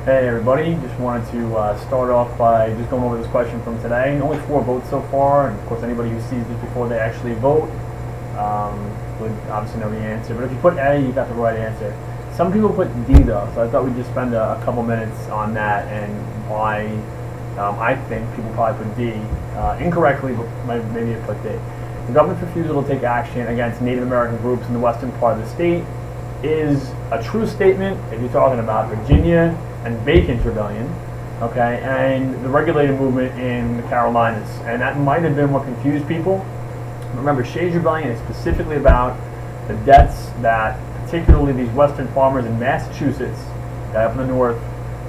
Hey everybody, just wanted to start off by just going over this question from today. Only 4 votes so far, and of course anybody who sees this before they actually vote would obviously know the answer. But if you put A, you got the right answer. Some people put D though, so I thought we'd just spend a couple minutes on that and why I think people probably put D incorrectly, but maybe they put D. The government's refusal to take action against Native American groups in the western part of the state is a true statement if you're talking about Virginia and Bacon's Rebellion, okay, and the regulated movement in the Carolinas. And that might have been what confused people. Remember, Shays' Rebellion is specifically about the debts that particularly these western farmers in Massachusetts, up in the north,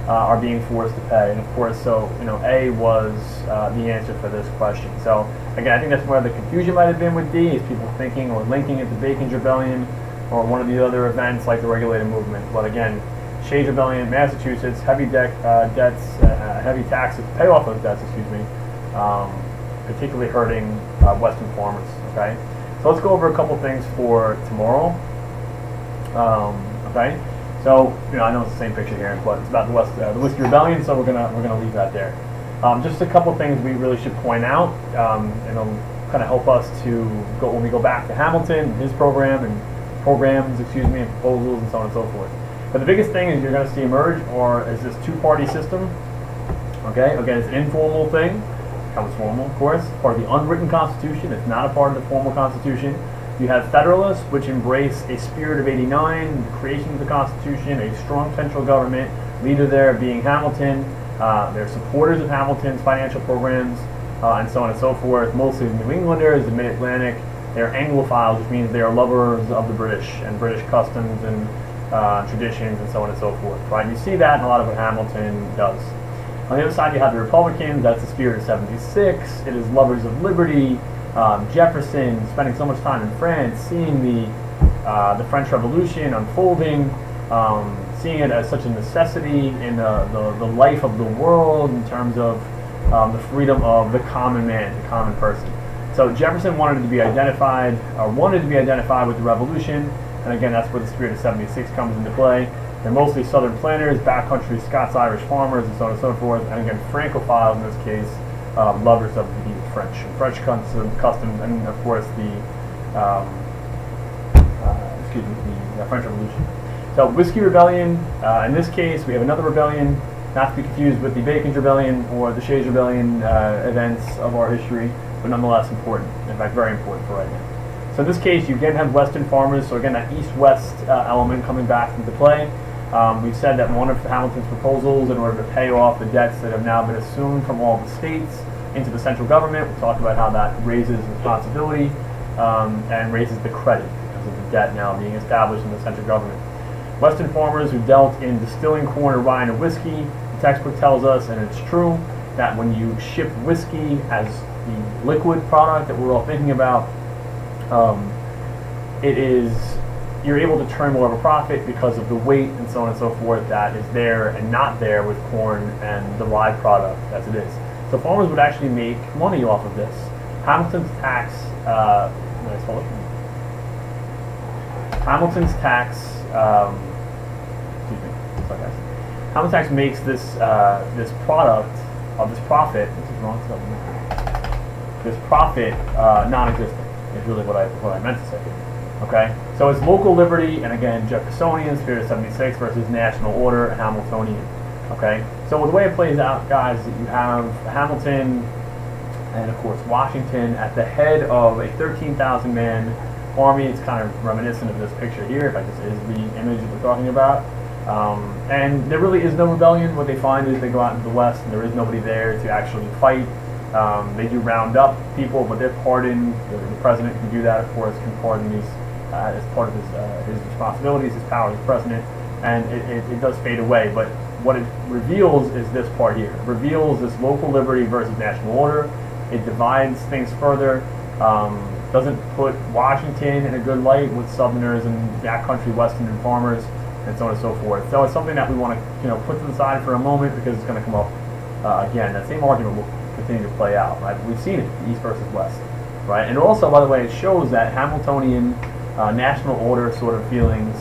are being forced to pay. And of course, so, A was the answer for this question. So, again, I think that's where the confusion might have been with D, is people thinking or linking it to Bacon's Rebellion or one of the other events like the regulated movement. But again, Shays' Rebellion, Massachusetts, heavy debts, heavy taxes, pay off those debts, particularly hurting western farmers, okay? So let's go over a couple things for tomorrow, okay? So, I know it's the same picture here, but it's about the Whiskey Rebellion, so we're gonna leave that there. Just a couple things we really should point out, and it'll kind of help us to go when we go back to Hamilton, his program, and programs, and proposals, and so on and so forth. But the biggest thing is you're going to see emerge, or is this two-party system. Okay, again, it's an informal thing. It becomes formal, of course. Part of the unwritten Constitution. It's not a part of the formal Constitution. You have Federalists, which embrace a spirit of '89, the creation of the Constitution, a strong central government. Leader there being Hamilton. They're supporters of Hamilton's financial programs, and so on and so forth. Mostly New Englanders, the Mid-Atlantic. They're Anglophiles, which means they are lovers of the British and British customs and traditions and so on and so forth, right? You see that in a lot of what Hamilton does. On the other side, you have the Republicans. That's the spirit of '76. It is lovers of liberty. Jefferson spending so much time in France, seeing the French Revolution unfolding, seeing it as such a necessity in the life of the world in terms of the freedom of the common man, the common person. So Jefferson wanted to be identified with the Revolution. And again, that's where the spirit of '76 comes into play. They're mostly Southern planters, backcountry Scots-Irish farmers, and so on and so forth. And again, Francophiles in this case, lovers of the French customs, and of course the French Revolution. So Whiskey Rebellion. In this case, we have another rebellion, not to be confused with the Bacon's Rebellion or the Shays' Rebellion events of our history, but nonetheless important. In fact, very important for right now. So in this case, you again have Western farmers, so again that East-West element coming back into play. We've said that one of Hamilton's proposals, in order to pay off the debts that have now been assumed from all the states into the central government, we talked about how that raises responsibility and raises the credit because of the debt now being established in the central government. Western farmers who dealt in distilling corn or rye and whiskey, the textbook tells us, and it's true, that when you ship whiskey as the liquid product that we're all thinking about, you're able to turn more of a profit because of the weight and so on and so forth that is there and not there with corn and the rye product as it is. So farmers would actually make money off of this. Hamilton's tax, Hamilton's tax makes this product of this profit. This profit non-existent. Is really what I meant to say. Okay, so it's local liberty, and again, Jeffersonian, spirit of '76 versus national order, Hamiltonian. Okay, so the way it plays out, guys, is that you have Hamilton and of course Washington at the head of a 13,000-man army. It's kind of reminiscent of this picture here. In fact, this is the image that we're talking about. And there really is no rebellion. What they find is they go out into the West, and there is nobody there to actually fight. They do round up people, but they're pardoned. The president can do that, of course, can pardon these as part of his responsibilities, his power as president, and it does fade away. But what it reveals is this part here. It reveals this local liberty versus national order. It divides things further. Doesn't put Washington in a good light with Southerners and backcountry Western farmers, and so on and so forth. So it's something that we want to put to the side for a moment because it's going to come up again. That same argument will continue to play out, right? We've seen it, East versus West, right? And also, by the way, it shows that Hamiltonian national order sort of feelings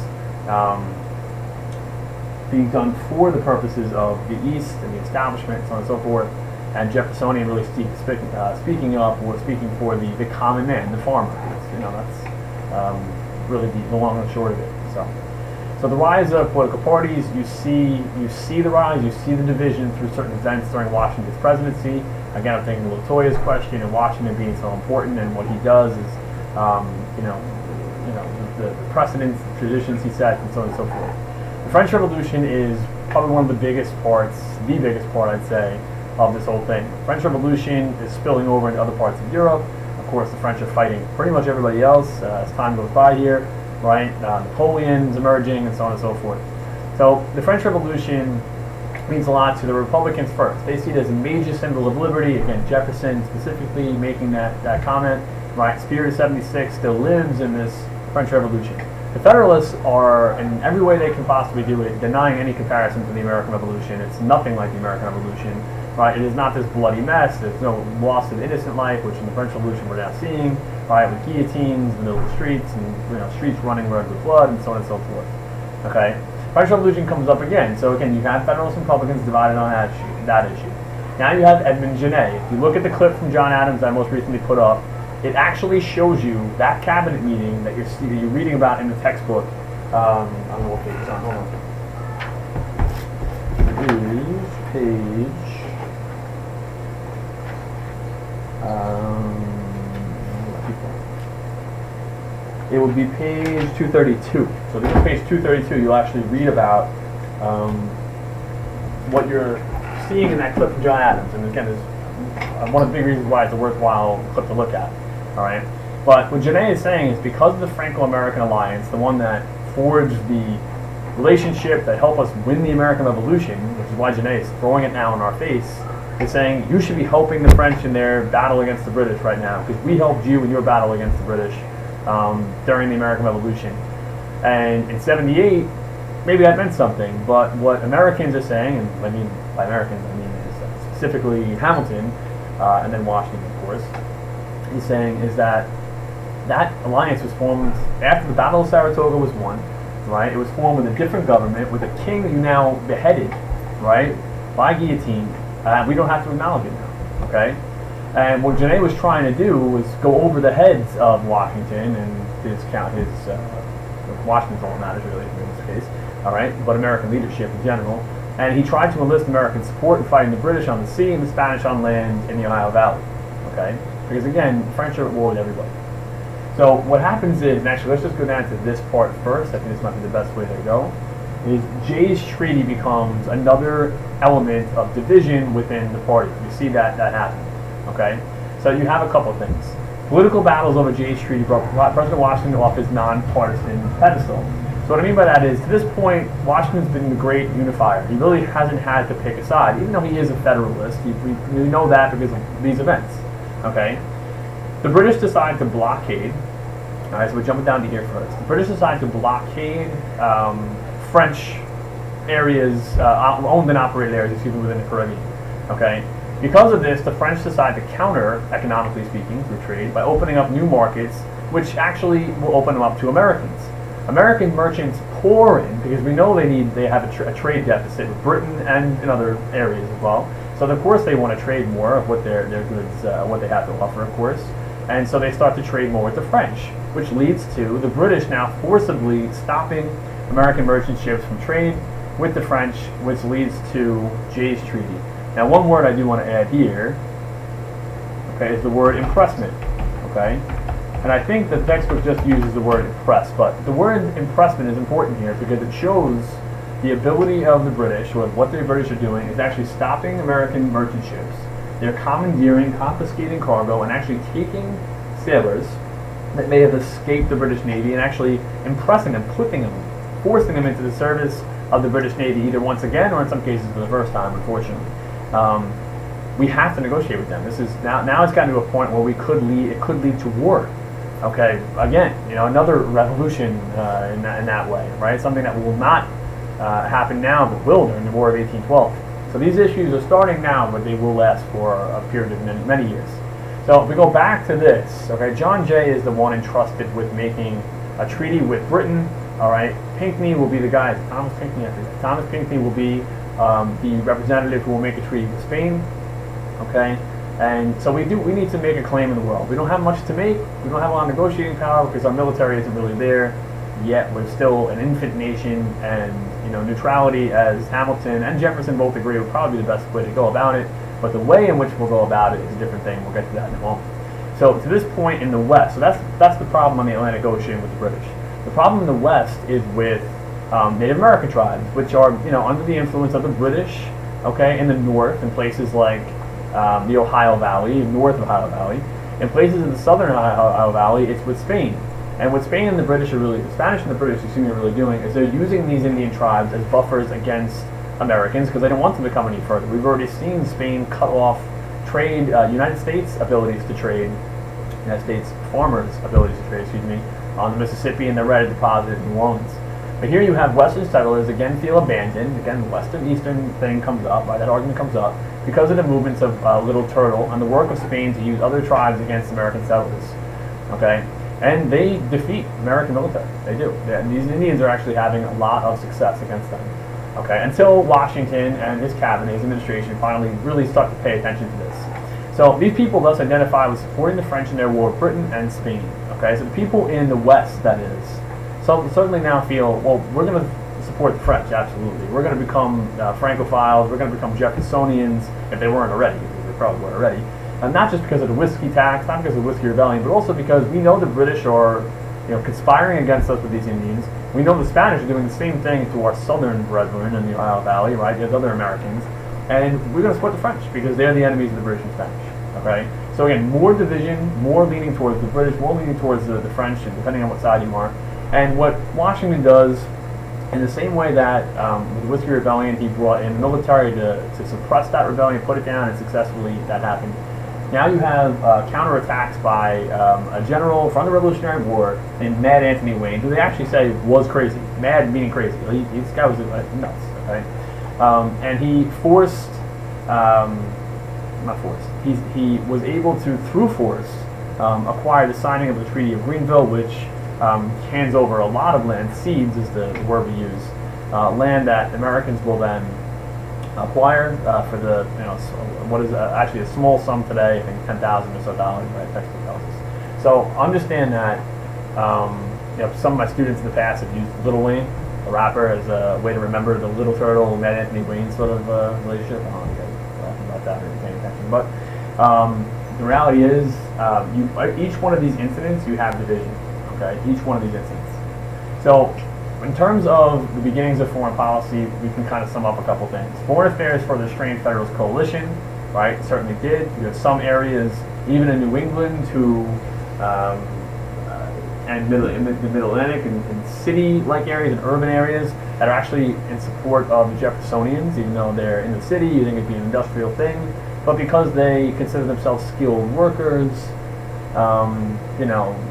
being done for the purposes of the East and the establishment, so on and so forth. And Jeffersonian really speaking up or speaking for the common man, the farmer. That's really the long and short of it. So the rise of political parties, you see the rise, you see the division through certain events during Washington's presidency. Again, I'm thinking of Latoya's question and Washington being so important, and what he does is, the precedents, the traditions he sets, and so on and so forth. The French Revolution is probably one of the biggest part, I'd say, of this whole thing. The French Revolution is spilling over into other parts of Europe. Of course, the French are fighting pretty much everybody else as time goes by here, right? Napoleon's emerging, and so on and so forth. So the French Revolution means a lot to the Republicans first. They see it as a major symbol of liberty. Again, Jefferson specifically making that comment, right? Spirit of 76 still lives in this French Revolution. The Federalists are, in every way they can possibly do it, denying any comparison to the American Revolution. It's nothing like the American Revolution, right? It is not this bloody mess. There's no loss of innocent life, which in the French Revolution we're now seeing, right? With guillotines in the middle of the streets, and streets running red with blood, and so on and so forth. Okay, French Revolution comes up again. So again, you have Federalists and Republicans divided on that issue. Now you have Edmund Genet. If you look at the clip from John Adams I most recently put up, it actually shows you that cabinet meeting that you're reading about in the textbook. I don't know what page it's on. Hold on. Page. It would be page 232. So if you go to page 232, you'll actually read about what you're seeing in that clip from John Adams. And again, is one of the big reasons why it's a worthwhile clip to look at. All right, but what Genet is saying is because of the Franco-American alliance, the one that forged the relationship that helped us win the American Revolution, which is why Genet is throwing it now in our face, is saying you should be helping the French in their battle against the British right now, because we helped you in your battle against the British during the American Revolution. And in 78, maybe that meant something, but what Americans are saying, and I mean by Americans, I mean specifically Hamilton, and then Washington, of course, he's saying is that alliance was formed after the Battle of Saratoga was won, right? It was formed with a different government, with a king that you now beheaded, right, by guillotine. We don't have to acknowledge it now, okay? And what Genet was trying to do was go over the heads of Washington and his Washington's all that matters really in this case, all right, but American leadership in general. And he tried to enlist American support in fighting the British on the sea and the Spanish on land in the Ohio Valley, okay? Because again, the French are at war with everybody. So what happens is, and actually let's just go down to this part first, I think this might be the best way to go, is Jay's Treaty becomes another element of division within the party. You see that happen, okay? So you have a couple of things. Political battles over Jay's Treaty brought President Washington off his nonpartisan pedestal. So what I mean by that is, to this point, Washington's been the great unifier. He really hasn't had to pick a side, even though he is a Federalist. We know that because of these events. Okay, the British decide to blockade. All right, so we're jumping down to here first. The British decide to blockade French areas, owned and operated areas, within the Caribbean. Okay, because of this, the French decide to counter, economically speaking, through trade, by opening up new markets, which actually will open them up to Americans. American merchants pour in because we know they have a trade deficit with Britain and in other areas as well. So of course they want to trade more of what their goods, what they have to offer, of course. And so they start to trade more with the French, which leads to the British now forcibly stopping American merchant ships from trade with the French, which leads to Jay's Treaty. Now one word I do want to add here, okay, is the word impressment, okay? And I think the textbook just uses the word impress, but the word impressment is important here because it shows the ability of the British, or what the British are doing, is actually stopping American merchant ships. They're commandeering, confiscating cargo, and actually taking sailors that may have escaped the British Navy and actually impressing them, forcing them into the service of the British Navy, either once again or in some cases for the first time, unfortunately. We have to negotiate with them. This is now it's gotten to a point where it could lead to war. Okay, again, another revolution in that way, right? Something that will not happen now, but will during the War of 1812. So these issues are starting now, but they will last for a period of many years. So if we go back to this, okay, John Jay is the one entrusted with making a treaty with Britain All right, Pinckney will be the guy. Thomas Pinckney, I forget. Thomas Pinckney will be the representative who will make a treaty with Spain. Okay, and so we need to make a claim in the world. We don't have much to make. We don't have a lot of negotiating power because our military isn't really there yet. We're still an infant nation, and neutrality, as Hamilton and Jefferson both agree, would probably be the best way to go about it. But the way in which we'll go about it is a different thing. We'll get to that in a moment. So to this point in the West, so that's the problem on the Atlantic Ocean with the British. The problem in the West is with Native American tribes, which are under the influence of the British. Okay, in the north, in places like the Ohio Valley, north of Ohio Valley. In places in the southern Ohio Valley, it's with Spain. And what Spain and the British are really, the Spanish and the British, are really doing is they're using these Indian tribes as buffers against Americans because they don't want them to come any further. We've already seen Spain cut off trade, United States abilities to trade, United States farmers' abilities to trade, on the Mississippi and the red deposit in New Orleans. But here you have Western settlers again feel abandoned. Again, the Western-Eastern thing comes up, right? That argument comes up because of the movements of Little Turtle and the work of Spain to use other tribes against American settlers. Okay, and they defeat American military. They do. These Indians are actually having a lot of success against them. Okay, until Washington and his cabinet, his administration, finally really start to pay attention to this. So these people thus identify with supporting the French in their war with Britain and Spain. Okay, so the people in the West, that is, so certainly now feel, well, we're going to support the French, absolutely. We're going to become Francophiles, we're going to become Jeffersonians, if they weren't already, because they probably weren't already. And not just because of the whiskey tax, not because of the whiskey rebellion, but also because we know the British are conspiring against us with these Indians. We know the Spanish are doing the same thing to our southern brethren in the Ohio Valley, right? There's other Americans. And we're going to support the French because they're the enemies of the British and Spanish, okay? So again, more division, more leaning towards the British, more leaning towards the French, and depending on what side you are. And what Washington does, in the same way that with the Whiskey Rebellion, he brought in the military to suppress that rebellion, put it down, and successfully that happened. Now you have counterattacks by a general from the Revolutionary War named Mad Anthony Wayne, who they actually say was crazy. Mad meaning crazy. This guy was nuts, okay? And he forced, not forced, he was able to, through force, acquire the signing of the Treaty of Greenville, which hands over a lot of land. Cedes is the word we use. Land that Americans will then acquire for the, what is actually a small sum today, I think $10,000 or so, right? Textbook tells us. So understand that, some of my students in the past have used Little Wayne, a rapper, as a way to remember the Little Turtle and Mad Anthony Wayne sort of relationship. I don't know if you guys are laughing about that or paying attention, but the reality is, each one of these incidents, you have division. Okay, each one of these incidents. So, in terms of the beginnings of foreign policy, we can kind of sum up a couple things. Foreign affairs for the strained Federalist coalition, right? Certainly did. You have some areas, even in New England, and in the Middle Atlantic, and city-like areas and urban areas that are actually in support of the Jeffersonians, even though they're in the city. You think it'd be an industrial thing, but because they consider themselves skilled workers,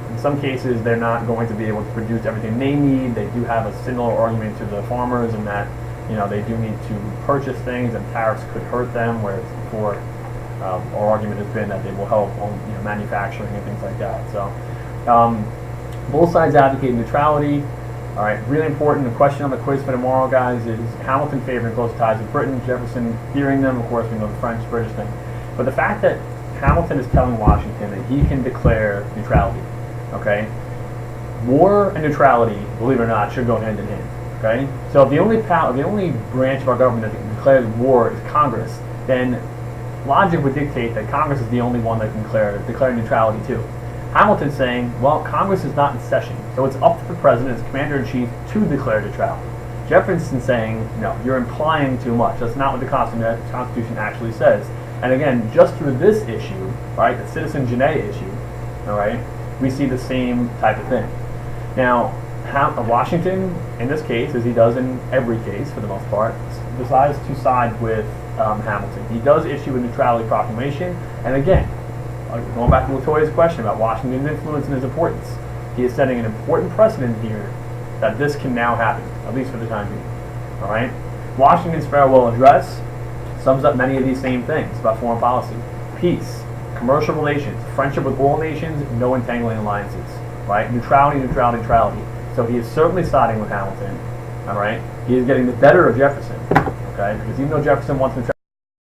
in some cases, they're not going to be able to produce everything they need. They do have a similar argument to the farmers in that, they do need to purchase things, and tariffs could hurt them. Whereas before, our argument has been that they will help on manufacturing and things like that. So, both sides advocate neutrality. All right, really important. The question on the quiz for tomorrow, guys, is Hamilton favoring close ties with Britain, Jefferson fearing them. Of course, we know the French, British thing. But the fact that Hamilton is telling Washington that he can declare neutrality. Okay, war and neutrality, believe it or not, should go hand in hand. Okay, so if the only branch of our government that can declare war is Congress, then logic would dictate that Congress is the only one that can declare neutrality too. Hamilton's saying, well, Congress is not in session, so it's up to the president as commander-in-chief to declare neutrality. Jefferson's saying, no, you're implying too much. That's not what the Constitution actually says. And again, just through this issue, right, the Citizen Genet issue, all right, we see the same type of thing. Now, Washington, in this case, as he does in every case for the most part, decides to side with Hamilton. He does issue a neutrality proclamation, and again, going back to Latoya's question about Washington's influence and his importance, he is setting an important precedent here that this can now happen, at least for the time being. All right? Washington's farewell address sums up many of these same things about foreign policy. Peace, commercial relations, friendship with all nations, no entangling alliances, right? Neutrality, neutrality, neutrality. So he is certainly siding with Hamilton. All right, he is getting the better of Jefferson. Okay, because even though Jefferson wants him to